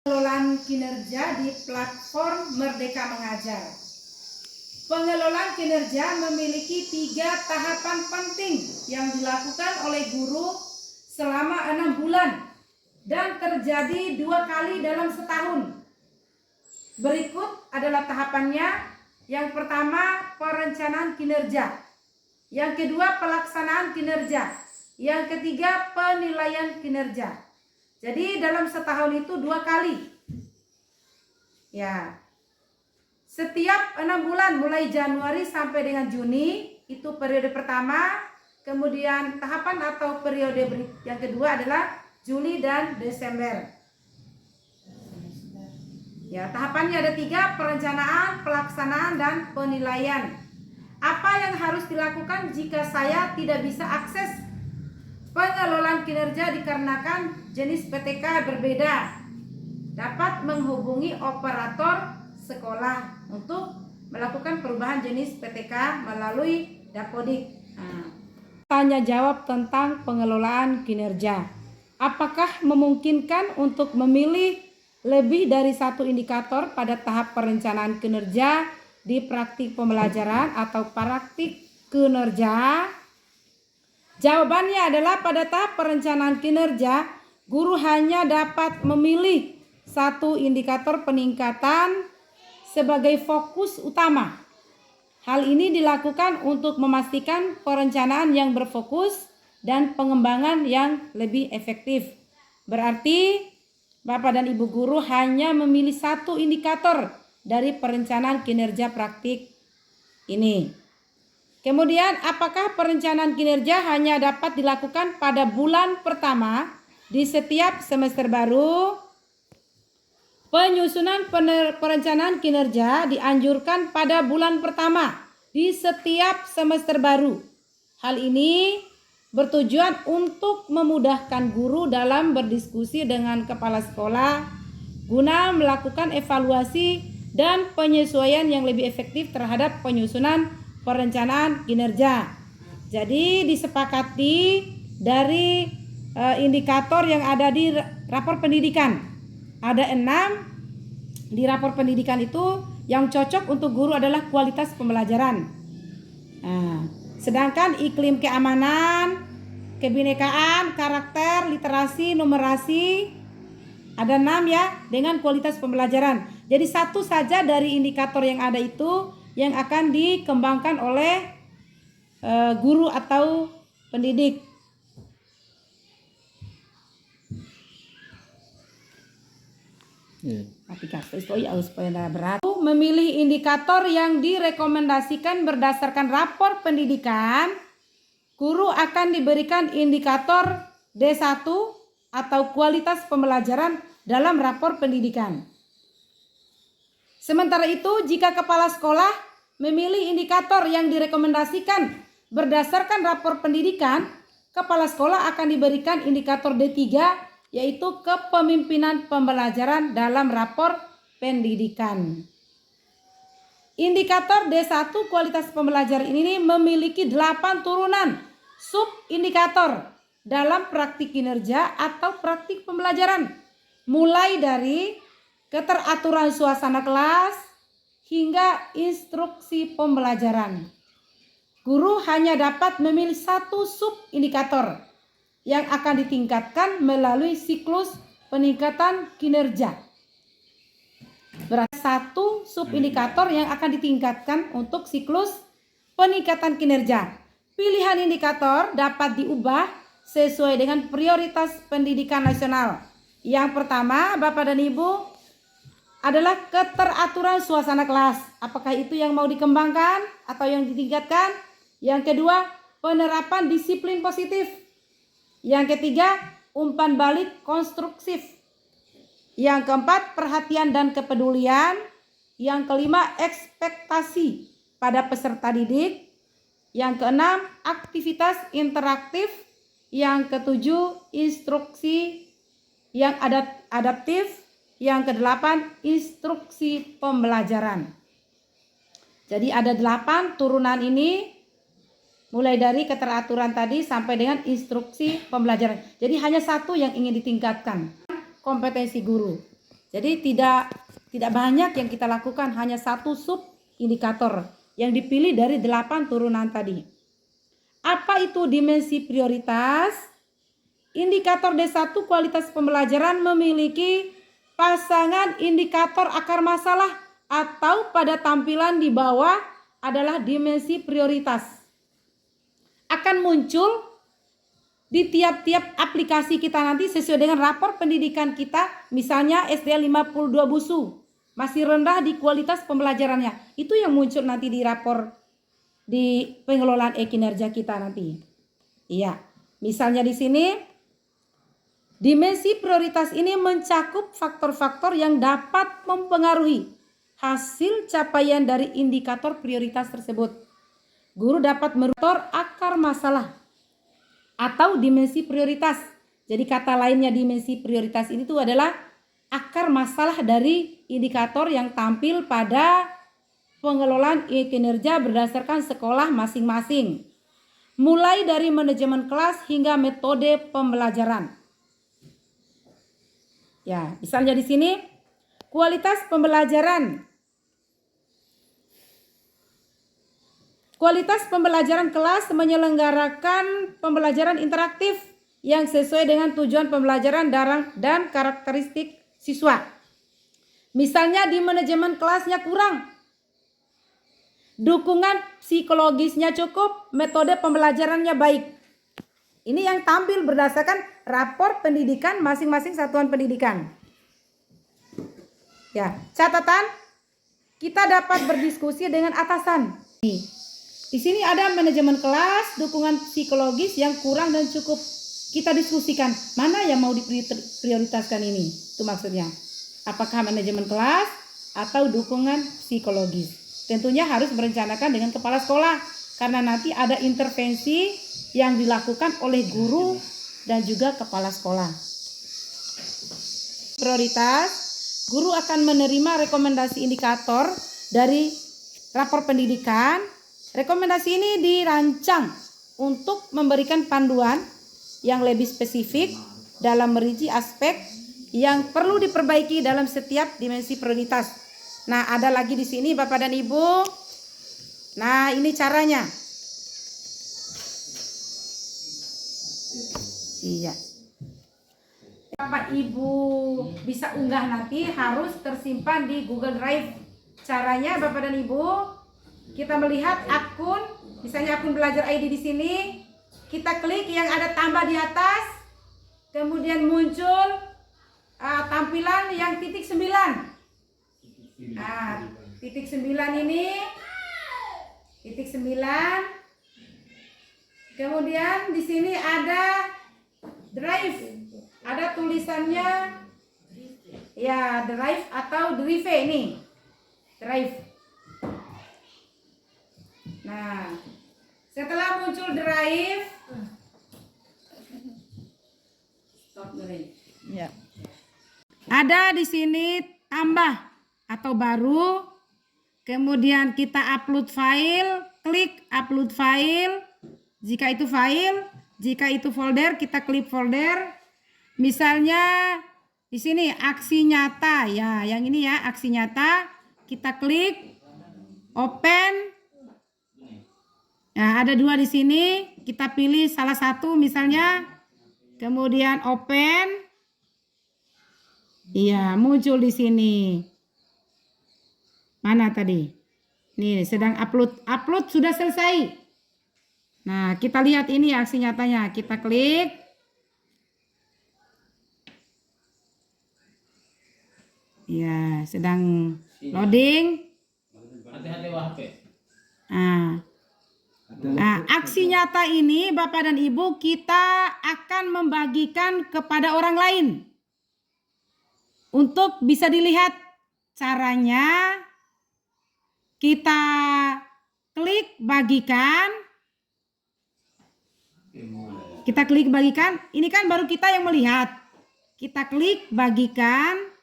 Pengelolaan kinerja di platform Merdeka Mengajar. Pengelolaan kinerja memiliki 3 tahapan penting yang dilakukan oleh guru selama 6 bulan dan terjadi 2 kali dalam setahun. Berikut adalah tahapannya. Yang pertama, perencanaan kinerja. Yang kedua, pelaksanaan kinerja. Yang ketiga, penilaian kinerja. Jadi dalam setahun itu 2 kali. Ya. Setiap 6 bulan mulai Januari sampai dengan Juni itu periode pertama. Kemudian tahapan atau periode yang kedua adalah Juli dan Desember. Ya, tahapannya ada 3, perencanaan, pelaksanaan, dan penilaian. Apa yang harus dilakukan jika saya tidak bisa akses pengelolaan kinerja dikarenakan jenis PTK berbeda? Dapat menghubungi operator sekolah untuk melakukan perubahan jenis PTK melalui Dapodik. Tanya jawab tentang pengelolaan kinerja. Apakah memungkinkan untuk memilih lebih dari 1 indikator pada tahap perencanaan kinerja di praktik pembelajaran atau praktik kinerja? Jawabannya adalah pada tahap perencanaan kinerja, guru hanya dapat memilih 1 indikator peningkatan sebagai fokus utama. Hal ini dilakukan untuk memastikan perencanaan yang berfokus dan pengembangan yang lebih efektif. Berarti Bapak dan Ibu guru hanya memilih 1 indikator dari perencanaan kinerja praktik ini. Kemudian, apakah perencanaan kinerja hanya dapat dilakukan pada bulan pertama di setiap semester baru? Penyusunan perencanaan kinerja dianjurkan pada bulan pertama di setiap semester baru. Hal ini bertujuan untuk memudahkan guru dalam berdiskusi dengan kepala sekolah guna melakukan evaluasi dan penyesuaian yang lebih efektif terhadap penyusunan perencanaan kinerja. Jadi disepakati dari indikator yang ada di rapor pendidikan. Ada 6 di rapor pendidikan itu. Yang cocok untuk guru adalah kualitas pembelajaran. Sedangkan iklim keamanan, kebinekaan, karakter, literasi, numerasi ada 6 ya, dengan kualitas pembelajaran. Jadi 1 saja dari indikator yang ada itu yang akan dikembangkan oleh guru atau pendidik. Memilih indikator yang direkomendasikan berdasarkan rapor pendidikan, guru akan diberikan indikator D1 atau kualitas pembelajaran dalam rapor pendidikan. Sementara itu, jika kepala sekolah memilih indikator yang direkomendasikan berdasarkan rapor pendidikan, kepala sekolah akan diberikan indikator D3, yaitu kepemimpinan pembelajaran dalam rapor pendidikan. Indikator D1 kualitas pembelajaran ini memiliki 8 turunan sub-indikator dalam praktik kinerja atau praktik pembelajaran, mulai dari keteraturan suasana kelas hingga instruksi pembelajaran. Guru hanya dapat memilih 1 sub-indikator yang akan ditingkatkan melalui siklus peningkatan kinerja. Berarti 1 sub-indikator yang akan ditingkatkan untuk siklus peningkatan kinerja. Pilihan indikator dapat diubah sesuai dengan prioritas pendidikan nasional. Yang pertama, Bapak dan Ibu, adalah keteraturan suasana kelas. Apakah itu yang mau dikembangkan atau yang ditingkatkan? Yang kedua, penerapan disiplin positif. Yang ketiga, umpan balik konstruktif. Yang keempat, perhatian dan kepedulian. Yang kelima, ekspektasi pada peserta didik. Yang keenam, aktivitas interaktif. Yang ketujuh, instruksi yang adaptif. Yang kedelapan, instruksi pembelajaran. Jadi ada 8 turunan ini, mulai dari keteraturan tadi sampai dengan instruksi pembelajaran. Jadi hanya 1 yang ingin ditingkatkan, kompetensi guru. Jadi tidak banyak yang kita lakukan, hanya satu sub indikator yang dipilih dari 8 turunan tadi. Apa itu dimensi prioritas? Indikator D1 kualitas pembelajaran memiliki pasangan indikator akar masalah atau pada tampilan di bawah adalah dimensi prioritas. Akan muncul di tiap-tiap aplikasi kita nanti sesuai dengan rapor pendidikan kita. Misalnya SDA 52 busu masih rendah di kualitas pembelajarannya. Itu yang muncul nanti di rapor di pengelolaan kinerja kita nanti. Iya, misalnya di sini dimensi prioritas ini mencakup faktor-faktor yang dapat mempengaruhi hasil capaian dari indikator prioritas tersebut. Guru dapat merutor akar masalah atau dimensi prioritas. Jadi kata lainnya dimensi prioritas ini tuh adalah akar masalah dari indikator yang tampil pada pengelolaan kinerja berdasarkan sekolah masing-masing. Mulai dari manajemen kelas hingga metode pembelajaran. Ya, misalnya di sini kualitas pembelajaran. Kualitas pembelajaran kelas menyelenggarakan pembelajaran interaktif yang sesuai dengan tujuan pembelajaran dan karakteristik siswa. Misalnya di manajemen kelasnya kurang, dukungan psikologisnya cukup, metode pembelajarannya baik. Ini yang tampil berdasarkan rapor pendidikan masing-masing satuan pendidikan. Ya, catatan, kita dapat berdiskusi dengan atasan. Di sini ada manajemen kelas, dukungan psikologis yang kurang dan cukup. Kita diskusikan mana yang mau diprioritaskan ini. Itu maksudnya. Apakah manajemen kelas atau dukungan psikologis? Tentunya harus merencanakan dengan kepala sekolah. Karena nanti ada intervensi yang dilakukan oleh guru dan juga kepala sekolah. Prioritas, guru akan menerima rekomendasi indikator dari rapor pendidikan. Rekomendasi ini dirancang untuk memberikan panduan yang lebih spesifik dalam merinci aspek yang perlu diperbaiki dalam setiap dimensi prioritas. Nah, ada lagi di sini Bapak dan Ibu. Nah, ini caranya. Iya. Bapak Ibu bisa unggah nanti, harus tersimpan di Google Drive. Caranya Bapak dan Ibu, kita melihat akun, misalnya akun belajar ID di sini, kita klik yang ada tambah di atas, kemudian muncul tampilan yang titik 9. Nah, titik 9 ini, titik 9. Kemudian di sini ada drive, ada tulisannya, ya drive atau drive ini, drive. Nah, setelah muncul drive, ya. Ada di sini tambah atau baru, kemudian kita upload file, klik upload file. Jika itu file, jika itu folder, kita klik folder. Misalnya di sini aksi nyata, ya, yang ini ya aksi nyata, kita klik open. Nah, ada 2 di sini, kita pilih salah satu misalnya, kemudian open. Iya, muncul di sini. Mana tadi? Nih, sedang upload. Upload sudah selesai. Nah, kita lihat ini aksi nyatanya. Kita klik. Ya, sedang loading. Nah, aksi nyata ini Bapak dan Ibu kita akan membagikan kepada orang lain. Untuk bisa dilihat caranya, kita klik bagikan. Kita klik bagikan, ini kan baru kita yang melihat. Kita klik bagikan.